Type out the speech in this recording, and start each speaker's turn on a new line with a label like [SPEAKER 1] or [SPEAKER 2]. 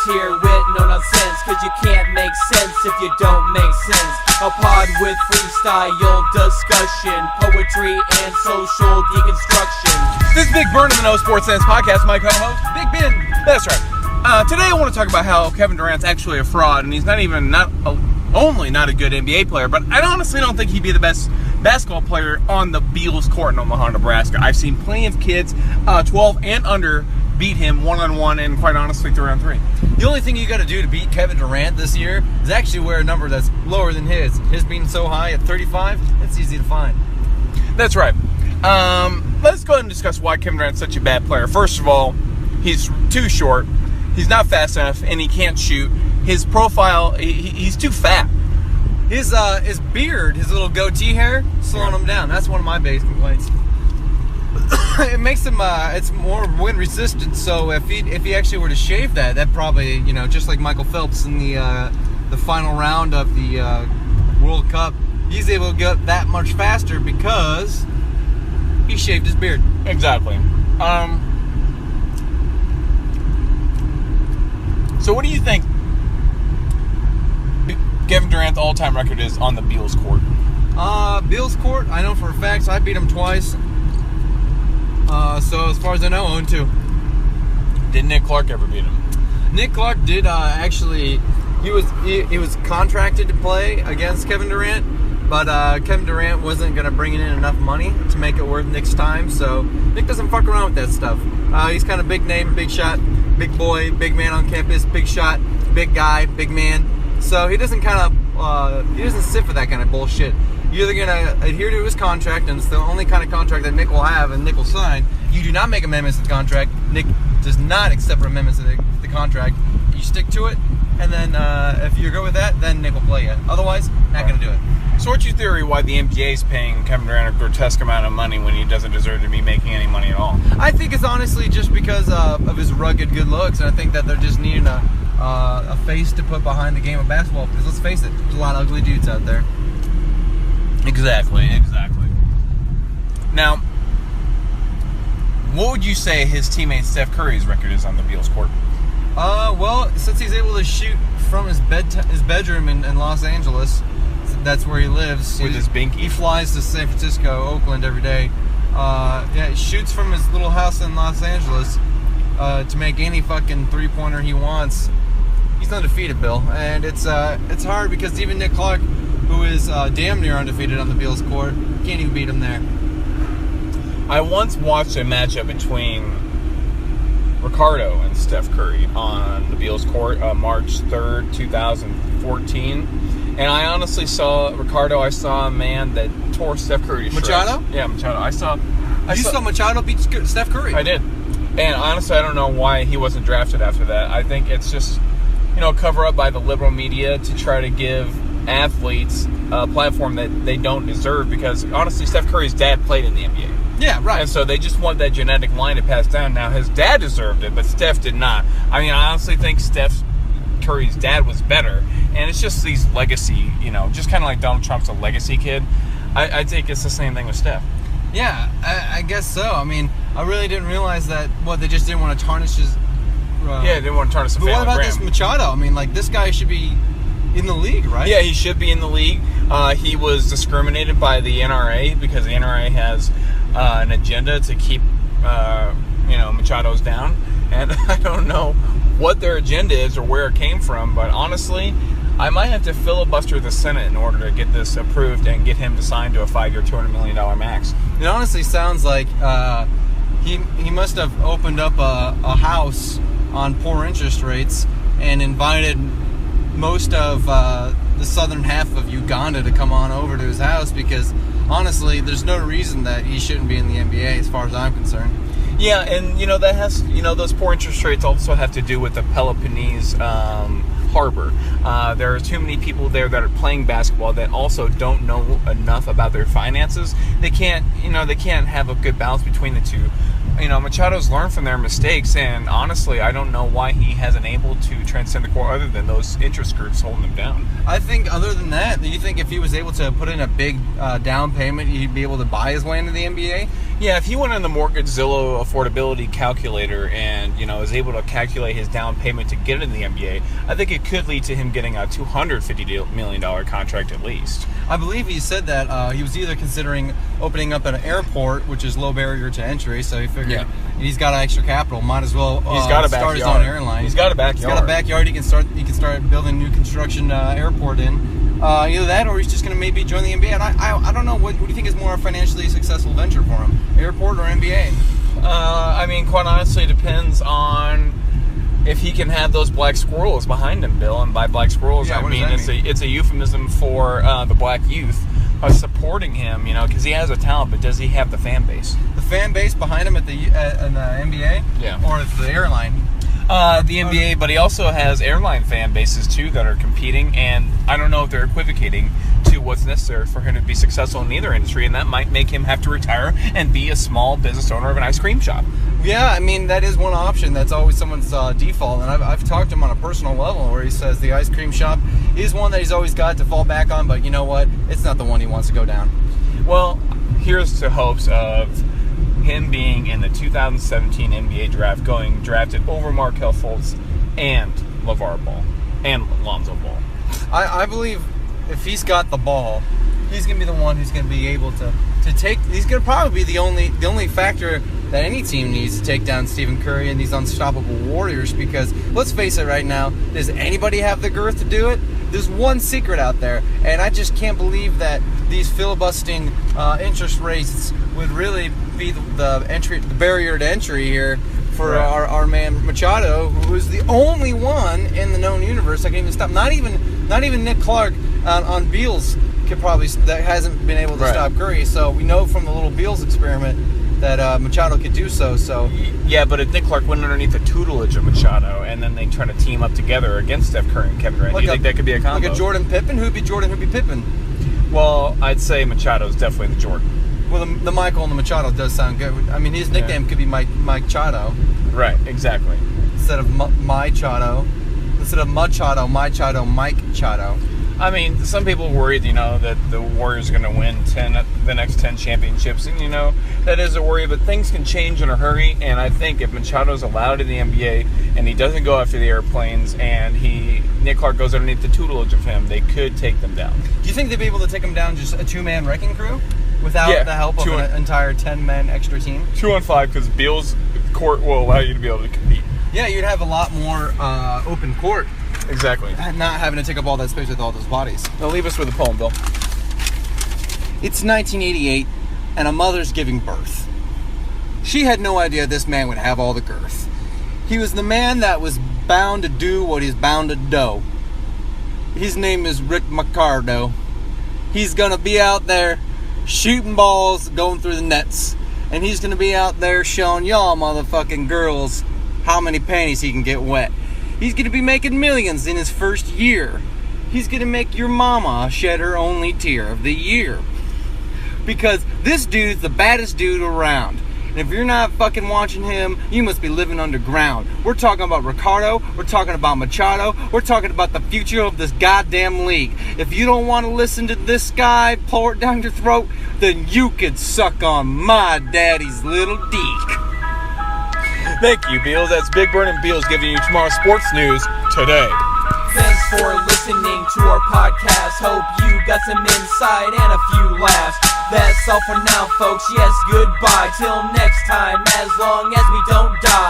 [SPEAKER 1] here with no nonsense, cause you can't make sense if you don't make sense. A pod with freestyle discussion, poetry and social deconstruction.
[SPEAKER 2] This is Big Burn of the No Sports Sense podcast. My co-host, Big Ben. That's right. Today I want to talk about how Kevin Durant's actually a fraud, and he's not only not a good NBA player, but I honestly don't think he'd be the best basketball player on the Beals court in Omaha, Nebraska. I've seen plenty of kids, 12 and under, beat him one-on-one and, quite honestly, 3-on-3.
[SPEAKER 3] The only thing you got to do to beat Kevin Durant this year is actually wear a number that's lower than his. His being so high at 35, it's easy to find.
[SPEAKER 2] That's right. Let's go ahead and discuss why Kevin Durant's such a bad player. First of all, he's too short, he's not fast enough, and he can't shoot. His profile, he's too fat.
[SPEAKER 3] His beard, his little goatee hair, slowing him down. That's one of my biggest complaints. It makes him, it's more wind resistant. So if he actually were to shave that probably, just like Michael Phelps in the final round of the World Cup, he's able to get that much faster because he shaved his beard.
[SPEAKER 2] Exactly. So what do you think Kevin Durant's all-time record is on the Beals court?
[SPEAKER 3] Beals court, I know for a fact, so I beat him twice. So as far as I know, 0-2.
[SPEAKER 2] Did Nick Clark ever beat him?
[SPEAKER 3] Nick Clark did actually. He was contracted to play against Kevin Durant, but Kevin Durant wasn't going to bring in enough money to make it worth Nick's time. So Nick doesn't fuck around with that stuff. He's kind of big name, big shot, big boy, big man on campus, big shot, big guy, big man. So he doesn't he doesn't sit for that kind of bullshit. You're either going to adhere to his contract, and it's the only kind of contract that Nick will have and Nick will sign. You do not make amendments to the contract. Nick does not accept amendments to the contract. You stick to it, and then if you're good with that, then Nick will play you. Otherwise, not going to do it.
[SPEAKER 2] So what's your theory why the NBA is paying Kevin Durant a grotesque amount of money when he doesn't deserve to be making any money at all?
[SPEAKER 3] I think it's honestly just because of his rugged good looks, and I think that they're just needing a face to put behind the game of basketball, because let's face it, there's a lot of ugly dudes out there.
[SPEAKER 2] Exactly. Now, what would you say his teammate Steph Curry's record is on the Beals court?
[SPEAKER 3] Well, since he's able to shoot from his bedroom in Los Angeles, that's where he lives.
[SPEAKER 2] With his binky.
[SPEAKER 3] He flies to San Francisco, Oakland every day. He shoots from his little house in Los Angeles to make any fucking three-pointer he wants. He's undefeated, Bill. And it's hard because even Nick Clark, who is damn near undefeated on the Beals court, can't even beat him there.
[SPEAKER 2] I once watched a matchup between Ricardo and Steph Curry on the Beals court, March 3rd, 2014. And I honestly saw Ricardo. I saw a man that tore Steph Curry to shreds.
[SPEAKER 3] Machado?
[SPEAKER 2] Yeah, Machado. You
[SPEAKER 3] saw Machado beat Steph Curry?
[SPEAKER 2] I did. And honestly, I don't know why he wasn't drafted after that. I think it's just, cover up by the liberal media to try to give athletes a platform that they don't deserve, because honestly, Steph Curry's dad played in the NBA.
[SPEAKER 3] Yeah, right.
[SPEAKER 2] And so they just want that genetic line to pass down. Now, his dad deserved it, but Steph did not. I honestly think Steph Curry's dad was better. And it's just these legacy, just kind of like Donald Trump's a legacy kid. I think it's the same thing with Steph.
[SPEAKER 3] Yeah, I guess so. I really didn't realize that, they just didn't want to tarnish his...
[SPEAKER 2] they didn't want to tarnish the family
[SPEAKER 3] brand. But what about
[SPEAKER 2] brand.
[SPEAKER 3] this Machado? This guy should be in the league, right?
[SPEAKER 2] Yeah, he should be in the league. He was discriminated by the NRA because the NRA has an agenda to keep, Machado's down. And I don't know what their agenda is or where it came from, but honestly, I might have to filibuster the Senate in order to get this approved and get him to sign to a 5-year, $200 million max.
[SPEAKER 3] It honestly sounds like he must have opened up a house on poor interest rates and invited most of the southern half of Uganda to come on over to his house, because honestly, there's no reason that he shouldn't be in the NBA as far as I'm concerned.
[SPEAKER 2] Yeah, and that has, those poor interest rates also have to do with the Peloponnese harbor. There are too many people there that are playing basketball that also don't know enough about their finances. They can't have a good balance between the two. Machado's learned from their mistakes, and honestly, I don't know why he hasn't able to transcend the core other than those interest groups holding him down.
[SPEAKER 3] I think other than that, do you think if he was able to put in a big down payment, he'd be able to buy his way into the NBA?
[SPEAKER 2] Yeah, if he went on the Mortgage Zillow affordability calculator and, is able to calculate his down payment to get into the NBA, I think it could lead to him getting a $250 million contract at least.
[SPEAKER 3] I believe he said that he was either considering opening up an airport, which is low barrier to entry, so he figured he's got extra capital, might as well
[SPEAKER 2] he's got a
[SPEAKER 3] start his
[SPEAKER 2] backyard.
[SPEAKER 3] own airline.
[SPEAKER 2] He's got a backyard.
[SPEAKER 3] He's got a backyard. He can start building new construction airport in. Either that, or he's just going to maybe join the NBA. And I don't know. What do you think is more a financially successful venture for him, airport or NBA?
[SPEAKER 2] Quite honestly, it depends on if he can have those black squirrels behind him, Bill. And by black squirrels, I mean it's a euphemism for the black youth supporting him. Because he has a talent, but does he have the fan base?
[SPEAKER 3] The fan base behind him in the NBA, or at the airline.
[SPEAKER 2] The NBA, but he also has airline fan bases too that are competing, and I don't know if they're equivocating to what's necessary for him to be successful in either industry, and that might make him have to retire and be a small business owner of an ice cream shop.
[SPEAKER 3] Yeah, that is one option. That's always someone's default, and I've talked to him on a personal level where he says the ice cream shop is one that he's always got to fall back on, but you know what? It's not the one he wants to go down.
[SPEAKER 2] Well, here's to hopes of him being in the 2017 NBA draft, going drafted over Markelle Fultz and LeVar Ball and Lonzo Ball.
[SPEAKER 3] I believe if he's got the ball, he's going to be the one who's going to be able to take. He's going to probably be the only factor that any team needs to take down Stephen Curry and these unstoppable Warriors. Because let's face it, right now, does anybody have the girth to do it? There's one secret out there, and I just can't believe that these filibustering interest rates would really be the barrier to entry here for our man Machado, who is the only one in the known universe that can even stop. Not even Nick Clark on Beals that hasn't been able to stop Curry. So we know from the little Beals experiment that Machado could do so.
[SPEAKER 2] Yeah, but if Nick Clark went underneath the tutelage of Machado, and then they try to team up together against Steph Curry and Kevin Durant, do you think that could be a combo?
[SPEAKER 3] Like a Jordan Pippen? Who'd be Jordan? Who'd be Pippen?
[SPEAKER 2] Well, I'd say Machado's definitely the Jordan.
[SPEAKER 3] Well, the Michael and the Machado does sound good. His nickname could be Mike Chado.
[SPEAKER 2] Right, exactly.
[SPEAKER 3] Instead of my Chado, instead of Machado, my Chado, Mike Chado.
[SPEAKER 2] Some people are worried, that the Warriors are going to win the next 10 championships. And, that is a worry. But things can change in a hurry. And I think if Machado's allowed in the NBA and he doesn't go after the airplanes and Nick Clark goes underneath the tutelage of him, they could take them down.
[SPEAKER 3] Do you think they'd be able to take them down just a two-man wrecking crew without the help of an entire 10-man extra team?
[SPEAKER 2] 2-on-5, because Beals court will allow you to be able to compete.
[SPEAKER 3] Yeah, you'd have a lot more open court.
[SPEAKER 2] Exactly.
[SPEAKER 3] Not having to take up all that space with all those bodies.
[SPEAKER 2] Now leave us with a poem, Bill.
[SPEAKER 3] It's 1988, and a mother's giving birth. She had no idea this man would have all the girth. He was the man that was bound to do what he's bound to do. His name is Rick Ricardo. He's gonna be out there shooting balls, going through the nets. And he's gonna be out there showing y'all motherfucking girls how many panties he can get wet. He's going to be making millions in his first year. He's going to make your mama shed her only tear of the year. Because this dude's the baddest dude around. And if you're not fucking watching him, you must be living underground. We're talking about Ricardo. We're talking about Machado. We're talking about the future of this goddamn league. If you don't want to listen to this guy pour it down your throat, then you could suck on my daddy's little dick.
[SPEAKER 2] Thank you, Beals. That's Big Burn and Beals giving you tomorrow's sports news today.
[SPEAKER 1] Thanks for listening to our podcast. Hope you got some insight and a few laughs. That's all for now, folks. Yes, goodbye. Till next time, as long as we don't die.